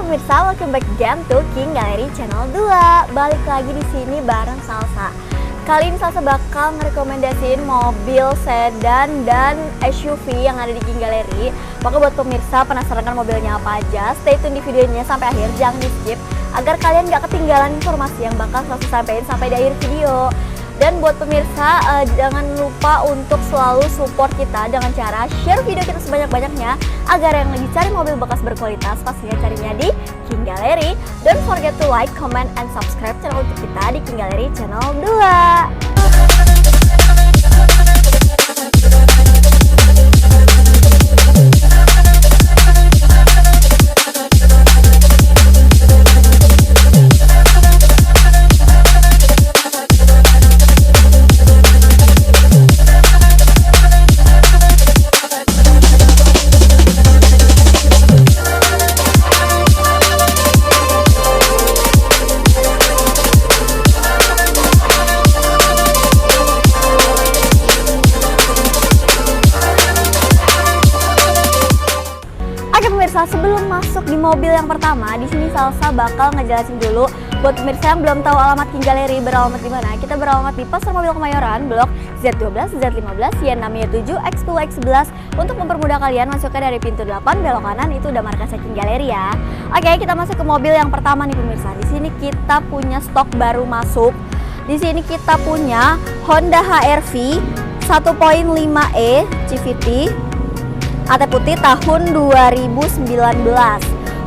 pemirsa, welcome back again to King Gallery Channel 2. Balik lagi di sini bareng Salsa. Kali ini Salsa bakal ngerekomendasiin mobil sedan dan SUV yang ada di King Gallery. Maka buat pemirsa penasaran kan mobilnya apa aja, stay tune di videonya sampai akhir, jangan di skip agar kalian gak ketinggalan informasi yang bakal Salsa sampaikan sampai di akhir video. Dan buat pemirsa, jangan lupa untuk selalu support kita dengan cara share video kita sebanyak-banyaknya agar yang lagi cari mobil bekas berkualitas pastinya carinya di King Gallery. Don't forget to like, comment, and subscribe channel untuk kita di King Gallery Channel 2. Pemirsa, sebelum masuk di mobil yang pertama, di sini Salsa bakal ngejelasin dulu buat pemirsa yang belum tahu alamat King Gallery beralamat di mana. Kita beralamat di Pasar Mobil Kemayoran, Blok Z12, Z15, Y6Y7, X10, X11. Untuk mempermudah kalian masuknya dari pintu 8 belok kanan, itu udah markasnya King Gallery ya. Oke, kita masuk ke mobil yang pertama nih pemirsa. Di sini kita punya stok baru masuk. Di sini kita punya Honda HR-V 1.5e CVT AT putih tahun 2019.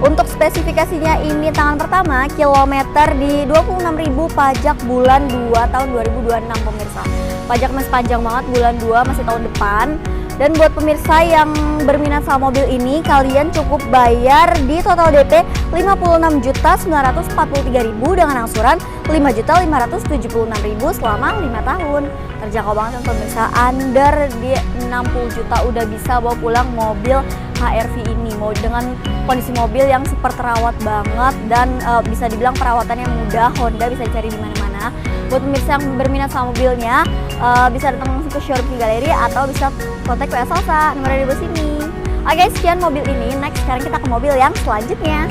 Untuk spesifikasinya ini tangan pertama, kilometer di 26.000, pajak bulan 2 tahun 2026 pemirsa. Pajak masih panjang banget, bulan 2 masih tahun depan. Dan buat pemirsa yang berminat sama mobil ini, kalian cukup bayar di total DP 56.943.000 dengan angsuran 5.576.000 selama 5 tahun. Terjangkau banget untuk pemirsa, under di 60 juta udah bisa bawa pulang mobil HR-V ini. Mau dengan kondisi mobil yang super terawat banget dan bisa dibilang perawatannya mudah, Honda bisa dicari di mana-mana. Buat pemirsa yang berminat sama mobilnya, bisa datang langsung ke showroom King Gallery atau bisa kontak WA Salsa, nomornya di bawah sini. Oke, sekian mobil ini. Next, sekarang kita ke mobil yang selanjutnya.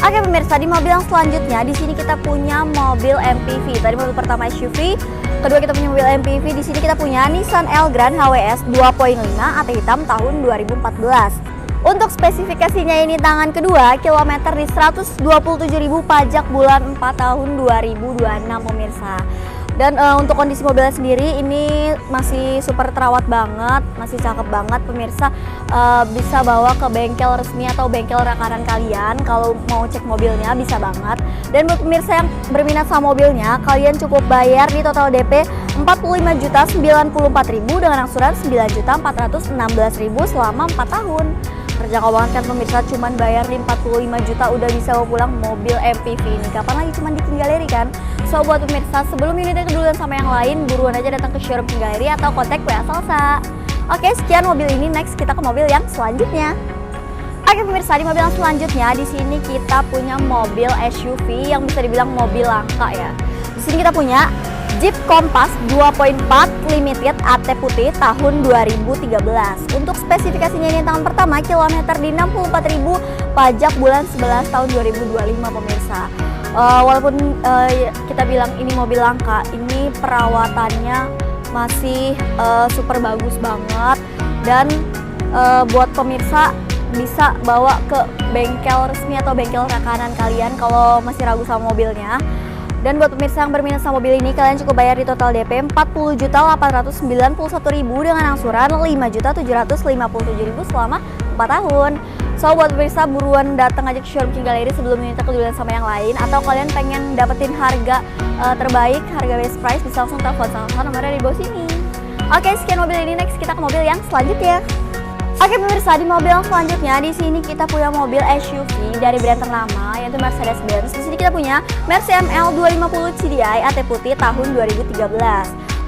Oke pemirsa, di mobil yang selanjutnya di sini kita punya mobil MPV. Tadi mobil pertama SUV, kedua kita punya mobil MPV. Di sini kita punya Nissan Elgrand HWS 2.5 AT hitam tahun 2014. Untuk spesifikasinya ini tangan kedua, kilometer di 127.000, pajak bulan 4 tahun 2026 pemirsa. Dan untuk kondisi mobilnya sendiri ini masih super terawat banget, masih cakep banget pemirsa. Bisa bawa ke bengkel resmi atau bengkel rekanan kalian kalau mau cek mobilnya, bisa banget. Dan buat pemirsa yang berminat sama mobilnya, kalian cukup bayar di total DP 45.094.000 dengan angsuran 9.416.000 selama 4 tahun. Terjangkau banget kan pemirsa, cuman bayar di 45 juta udah bisa bawa pulang mobil MPV ini. Kapan lagi cuman di King Gallery kan? So buat pemirsa, sebelum unitnya keduluan sama yang lain, buruan aja datang ke showroom King Gallery atau kontak WA Salsa. Oke, sekian mobil ini. Next kita ke mobil yang selanjutnya. Oke pemirsa, di mobil yang selanjutnya di sini kita punya mobil SUV yang bisa dibilang mobil langka ya. Di sini kita punya Jeep Compass 2.4 Limited AT putih tahun 2013. Untuk spesifikasinya ini tangan pertama, kilometer di 64.000, pajak bulan 11 tahun 2025 pemirsa. Walaupun kita bilang ini mobil langka, ini perawatannya masih super bagus banget. Dan buat pemirsa bisa bawa ke bengkel resmi atau bengkel rekanan kalian kalau masih ragu sama mobilnya. Dan buat pemirsa yang berminat sama mobil ini, kalian cukup bayar di total DP 40.891.000 dengan angsuran 5.757.000 selama 4 tahun. So buat pemirsa, buruan datang aja ke showroom King Gallery sebelum unitnya keduluan sama yang lain. Atau kalian pengen dapetin harga terbaik, harga best price, bisa langsung telepon Salsa, nomornya di bawah sini. Oke, sekian mobil ini. Next kita ke mobil yang selanjutnya. Oke pemirsa, di mobil yang selanjutnya di sini kita punya mobil SUV dari brand ternama yaitu Mercedes-Benz. Di sini kita punya Mercy ML 250 CDI AT putih tahun 2013.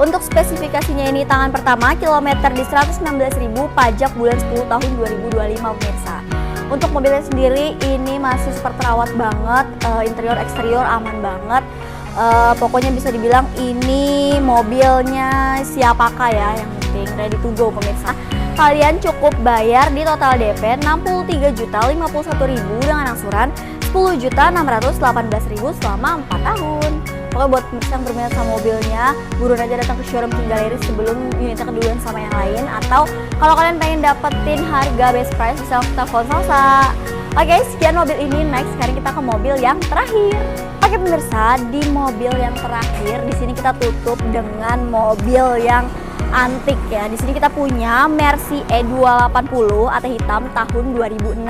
Untuk spesifikasinya ini tangan pertama, kilometer di 116.000, pajak bulan 10 tahun 2025 pemirsa. Untuk mobilnya sendiri ini masih super terawat banget, interior eksterior aman banget. Pokoknya bisa dibilang ini mobilnya siapakah ya, yang penting ready to go pemirsa. Kalian cukup bayar di total DP 63.051.000 dengan angsuran 10.618.000 selama 4 tahun. Pokoknya buat pemirsa yang berminat sama mobilnya, buruan aja datang ke showroom King Gallery sebelum unitnya keduluan sama yang lain. Atau kalau kalian pengen dapetin harga best price bisa telepon Salsa. Oke, sekian mobil ini. Next, sekarang kita ke mobil yang terakhir. Oke pemirsa, di mobil yang terakhir di sini kita tutup dengan mobil yang antik ya. Di sini kita punya Mercy E280 AT hitam tahun 2006.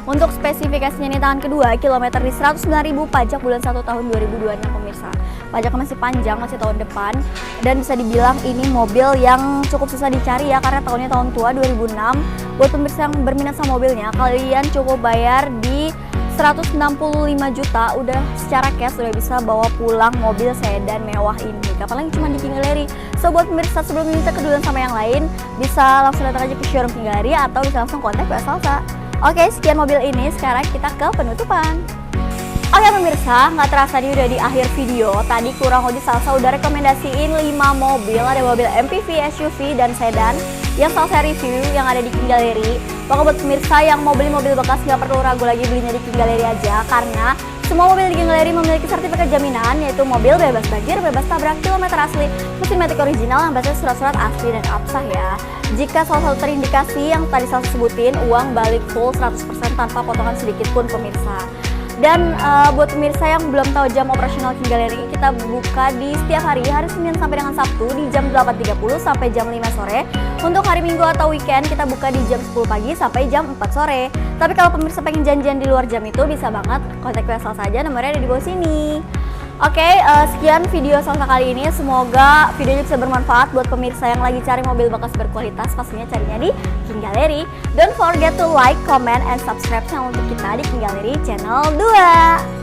Untuk spesifikasinya ini tangan kedua, kilometer di 109.000, pajak bulan 1 tahun 2026 pemirsa. Pajaknya masih panjang, masih tahun depan. Dan bisa dibilang ini mobil yang cukup susah dicari ya, karena tahunnya tahun tua 2006. Buat pemirsa yang berminat sama mobilnya, kalian cukup bayar di 165 juta, udah secara cash udah bisa bawa pulang mobil sedan mewah ini. Kapan lagi cuma di King Gallery. So buat pemirsa sebelum minta keduluan sama yang lain, bisa langsung datang aja ke showroom King Gallery atau bisa langsung kontak Mbak Salsa. Oke, sekian mobil ini. Sekarang kita ke penutupan. Oke pemirsa, nggak terasa nih udah di akhir video. Tadi kurang lebih Salsa udah rekomendasiin 5 mobil. Ada mobil MPV, SUV, dan sedan yang Salsa review yang ada di King Gallery. Pokoknya buat pemirsa yang mau beli mobil bekas nggak perlu ragu lagi belinya di King Gallery aja, karena semua mobil di King Gallery memiliki sertifikat jaminan, yaitu mobil bebas banjir, bebas tabrak, kilometer asli, mesin matic original yang berbasis surat-surat asli dan absah ya. Jika salah satu terindikasi yang tadi saya sebutin, uang balik full 100% tanpa potongan sedikit pun pemirsa. Dan buat pemirsa yang belum tahu jam operasional King Gallery, kita buka di setiap hari Senin sampai dengan Sabtu di jam 8.30 sampai jam 5 sore. Untuk hari Minggu atau weekend kita buka di jam 10 pagi sampai jam 4 sore. Tapi kalau pemirsa pengen janjian di luar jam itu bisa banget kontak Salsa saja, nomornya ada di bawah sini. Oke, sekian video Salsa kali ini. Semoga videonya bisa bermanfaat buat pemirsa yang lagi cari mobil bekas berkualitas, pastinya carinya di King Gallery. Don't forget to like, comment, and subscribe channel untuk kita di King Gallery channel 2.